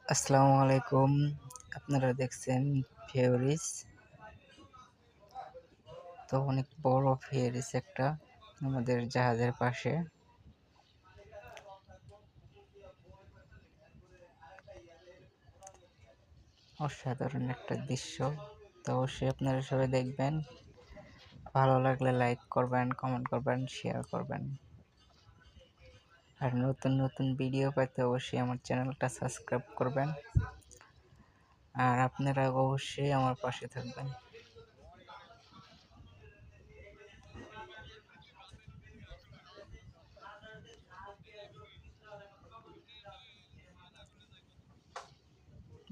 আসসালামু আলাইকুম। আপনারা দেখছেন ফিওরিস। তো অনেক বড় ফিওরিস একটা আমাদের জাহাজের পাশে। অসাধারণ একটা দৃশ্য। তো অবশ্যই আপনারা সবাই দেখবেন। ভালো লাগলে লাইক করবেন, কমেন্ট করবেন, শেয়ার করবেন। আর নতুন নতুন ভিডিও পেতে অবশ্যই আমার চ্যানেলটা সাবস্ক্রাইব করবেন। আর আপনারা অবশ্যই আমার পাশে থাকবেন।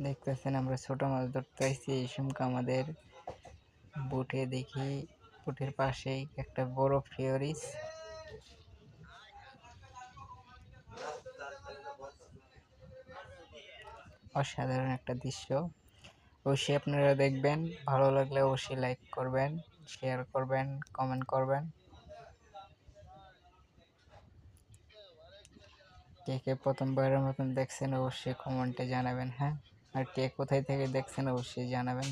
দেখতেছেন আমরা ছোট মাছ ধরতে আইছি, এই সময় আমাদের বুটে দেখি বুটের পাশেই একটা বড় ফিওরিস। অসাধারণ একটা দৃশ্য। অবশ্যই আপনারা দেখবেন। ভালো লাগলে অবশ্যই লাইক করবেন, শেয়ার করবেন, কমেন্ট করবেন। কে কে প্রথমবারের মতন দেখছেন অবশ্যই কমেন্টে জানাবেন। হ্যাঁ, আর কে কোথায় থেকে দেখছেন অবশ্যই জানাবেন।